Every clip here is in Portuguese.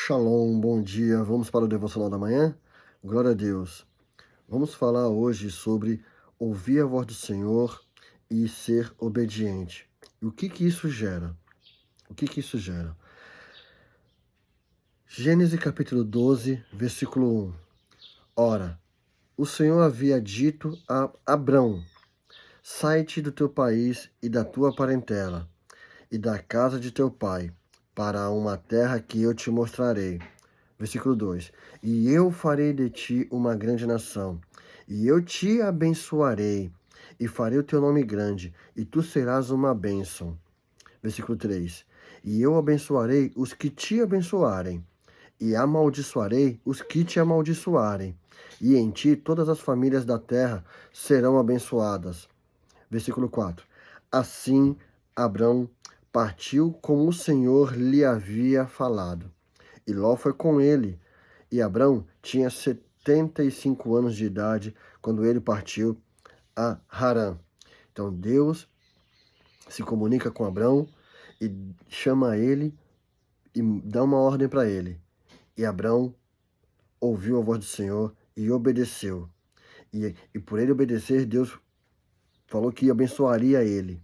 Shalom, bom dia. Vamos para o devocional da manhã? Glória a Deus. Vamos falar hoje sobre ouvir a voz do Senhor e ser obediente. E o que isso gera? O que isso gera? Gênesis capítulo 12, versículo 1. Ora, o Senhor havia dito a Abrão: sai-te do teu país e da tua parentela e da casa de teu pai, para uma terra que eu te mostrarei. Versículo 2. E eu farei de ti uma grande nação, e eu te abençoarei, e farei o teu nome grande, e tu serás uma bênção. Versículo 3. E eu abençoarei os que te abençoarem, e amaldiçoarei os que te amaldiçoarem, e em ti todas as famílias da terra serão abençoadas. Versículo 4. Assim Abrão partiu como o Senhor lhe havia falado. E Ló foi com ele. E Abrão tinha 75 anos de idade quando ele partiu a Harã. Então Deus se comunica com Abrão e chama ele e dá uma ordem para ele. E Abrão ouviu a voz do Senhor e obedeceu. E por ele obedecer, Deus falou que abençoaria ele.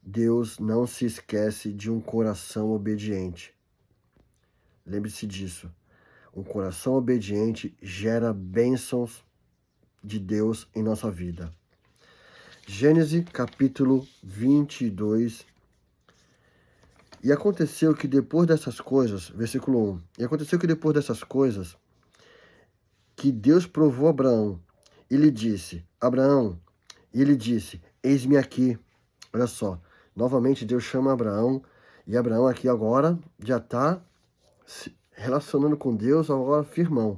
Deus não se esquece de um coração obediente. Lembre-se disso. Um coração obediente gera bênçãos de Deus em nossa vida. Gênesis capítulo 22. E aconteceu que depois dessas coisas, versículo 1. E aconteceu que depois dessas coisas, que Deus provou Abraão e lhe disse, Abraão, e ele disse, eis-me aqui. Olha só, novamente Deus chama Abraão, e Abraão aqui agora já está se relacionando com Deus, agora firmão.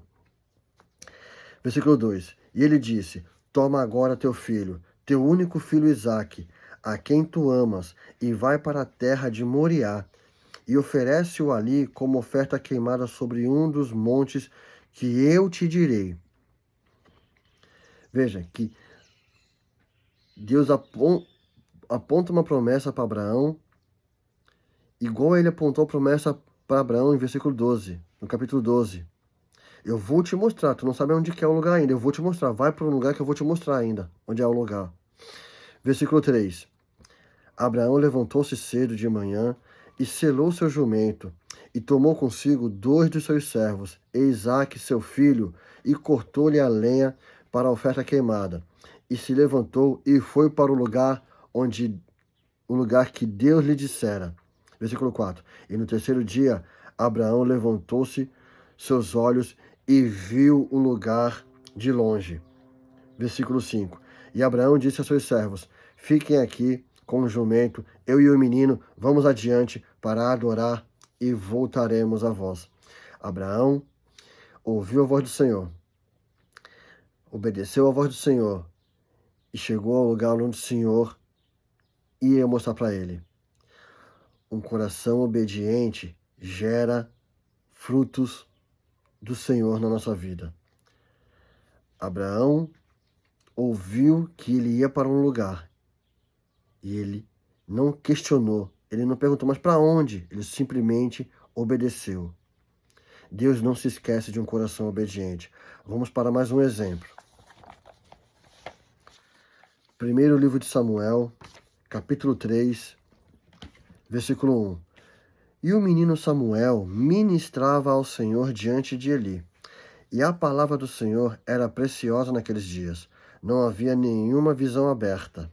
Versículo 2. E ele disse, toma agora teu filho, teu único filho Isaque, a quem tu amas, e vai para a terra de Moriá, e oferece-o ali como oferta queimada sobre um dos montes que eu te direi. Veja que Deus aponta uma promessa para Abraão, igual ele apontou a promessa para Abraão em versículo 12, no capítulo 12. Eu vou te mostrar, tu não sabe onde que é o lugar ainda, eu vou te mostrar, vai para um lugar que eu vou te mostrar ainda, onde é o lugar. Versículo 3. Abraão levantou-se cedo de manhã e selou seu jumento, e tomou consigo 2 dos seus servos, e Isaque seu filho, e cortou-lhe a lenha para a oferta queimada, e se levantou e foi para o lugar que Deus lhe dissera. Versículo 4. E no terceiro dia, Abraão levantou-se seus olhos e viu o lugar de longe. Versículo 5. E Abraão disse a seus servos, fiquem aqui com o jumento, eu e o menino, vamos adiante para adorar e voltaremos a vós. Abraão ouviu a voz do Senhor, obedeceu a voz do Senhor e chegou ao lugar onde o Senhor ia mostrar para ele. Um coração obediente gera frutos do Senhor na nossa vida. Abraão ouviu que ele ia para um lugar e ele não questionou, ele não perguntou, mas para onde? Ele simplesmente obedeceu. Deus não se esquece de um coração obediente. Vamos para mais um exemplo. Primeiro livro de Samuel, capítulo 3, versículo 1. E o menino Samuel ministrava ao Senhor diante de Eli. E a palavra do Senhor era preciosa naqueles dias. Não havia nenhuma visão aberta.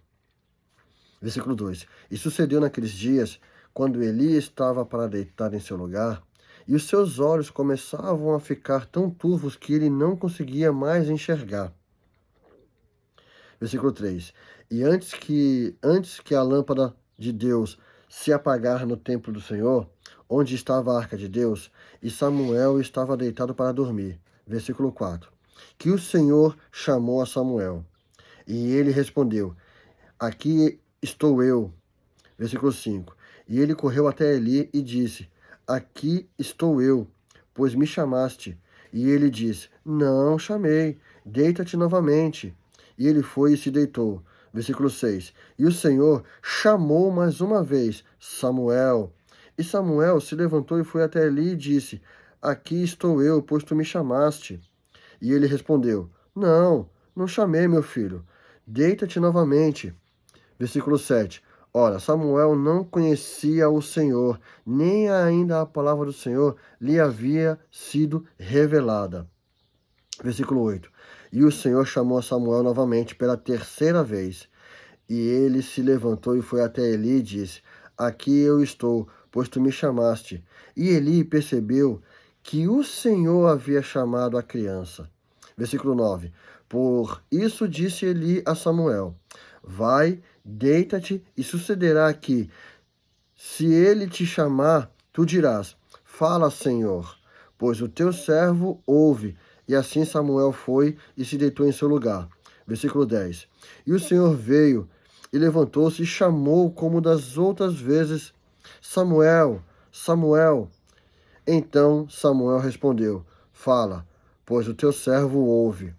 Versículo 2. E sucedeu naqueles dias, quando Eli estava para deitar em seu lugar, e os seus olhos começavam a ficar tão turvos que ele não conseguia mais enxergar. Versículo 3. E antes que a lâmpada de Deus se apagar no templo do Senhor, onde estava a arca de Deus, e Samuel estava deitado para dormir. Versículo 4. Que o Senhor chamou a Samuel, e ele respondeu, aqui estou eu. Versículo 5. E ele correu até Eli e disse, aqui estou eu, pois me chamaste. E ele disse, não chamei, deita-te novamente. E ele foi e se deitou. Versículo 6. E o Senhor chamou mais uma vez, Samuel. E Samuel se levantou e foi até Eli e disse: Aqui estou eu, pois tu me chamaste. E ele respondeu: Não chamei, meu filho. Deita-te novamente. Versículo 7. Ora, Samuel não conhecia o Senhor, nem ainda a palavra do Senhor lhe havia sido revelada. Versículo 8. E o Senhor chamou a Samuel novamente pela terceira vez. E ele se levantou e foi até Eli e disse: Aqui eu estou, pois tu me chamaste. E Eli percebeu que o Senhor havia chamado a criança. Versículo 9. Por isso disse Eli a Samuel: Vai, deita-te, e sucederá que, se ele te chamar, tu dirás: Fala, Senhor, pois o teu servo ouve. E assim Samuel foi e se deitou em seu lugar. Versículo 10. E o Senhor veio e levantou-se e chamou como das outras vezes: Samuel, Samuel. Então Samuel respondeu: Fala, pois o teu servo ouve.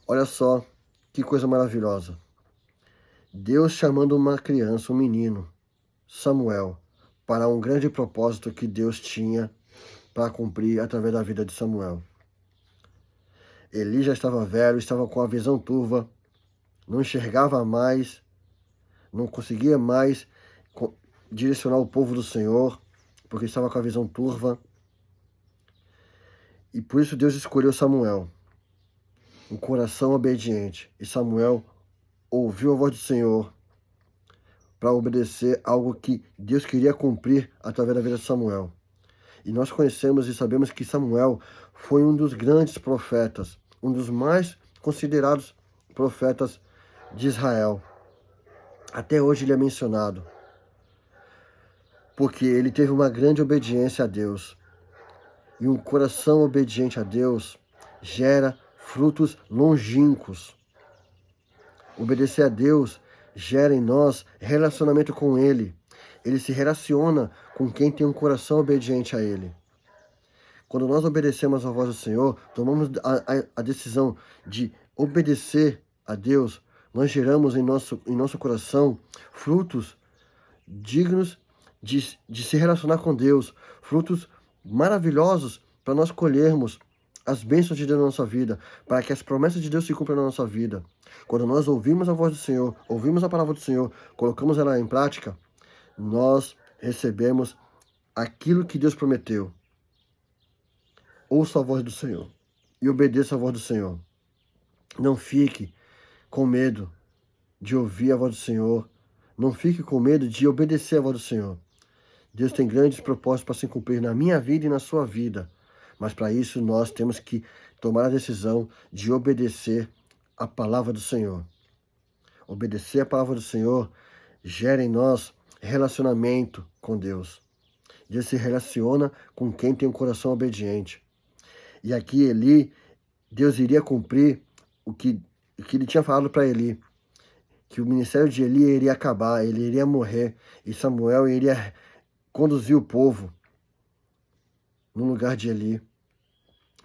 Olha só que coisa maravilhosa. Deus chamando uma criança, um menino, Samuel, para um grande propósito que Deus tinha para cumprir através da vida de Samuel. Eli já estava velho, estava com a visão turva, não enxergava mais, não conseguia mais direcionar o povo do Senhor, porque estava com a visão turva. E por isso Deus escolheu Samuel, um coração obediente. E Samuel ouviu a voz do Senhor para obedecer algo que Deus queria cumprir através da vida de Samuel. E nós conhecemos e sabemos que Samuel foi um dos grandes profetas, um dos mais considerados profetas de Israel. Até hoje ele é mencionado, porque ele teve uma grande obediência a Deus. E um coração obediente a Deus gera frutos longínquos. Obedecer a Deus gera em nós relacionamento com Ele. Ele se relaciona com quem tem um coração obediente a Ele. Quando nós obedecemos a voz do Senhor, tomamos a decisão de obedecer a Deus, nós geramos em nosso coração frutos dignos de se relacionar com Deus, frutos maravilhosos para nós colhermos as bênçãos de Deus na nossa vida, para que as promessas de Deus se cumpram na nossa vida. Quando nós ouvimos a voz do Senhor, ouvimos a palavra do Senhor, colocamos ela em prática, nós recebemos aquilo que Deus prometeu. Ouça a voz do Senhor e obedeça a voz do Senhor. Não fique com medo de ouvir a voz do Senhor. Não fique com medo de obedecer a voz do Senhor. Deus tem grandes propósitos para se cumprir na minha vida e na sua vida. Mas para isso nós temos que tomar a decisão de obedecer a palavra do Senhor. Obedecer a palavra do Senhor gera em nós relacionamento com Deus. Deus se relaciona com quem tem um coração obediente. E aqui Eli, Deus iria cumprir o que ele tinha falado para Eli, que o ministério de Eli iria acabar, ele iria morrer, e Samuel iria conduzir o povo no lugar de Eli.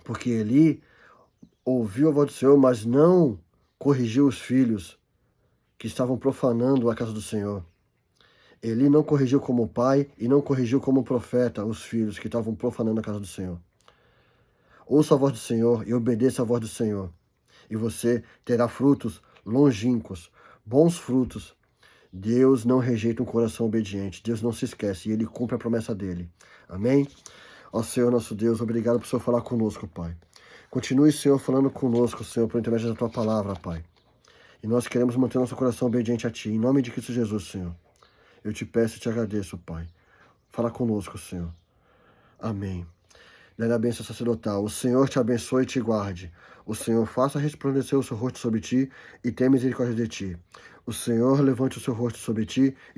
Porque Eli ouviu a voz do Senhor, mas não corrigiu os filhos que estavam profanando a casa do Senhor. Eli não corrigiu como pai e não corrigiu como profeta os filhos que estavam profanando a casa do Senhor. Ouça a voz do Senhor e obedeça a voz do Senhor. E você terá frutos longínquos, bons frutos. Deus não rejeita um coração obediente. Deus não se esquece e Ele cumpre a promessa dEle. Amém? Ó Senhor, nosso Deus, obrigado por o Senhor falar conosco, Pai. Continue, Senhor, falando conosco, Senhor, por intermédio da Tua palavra, Pai. E nós queremos manter nosso coração obediente a Ti. Em nome de Cristo Jesus, Senhor. Eu te peço e te agradeço, Pai. Fala conosco, Senhor. Amém. Dai a bênção sacerdotal. O Senhor te abençoe e te guarde. O Senhor faça resplandecer o seu rosto sobre ti e tenha misericórdia de ti. O Senhor levante o seu rosto sobre ti e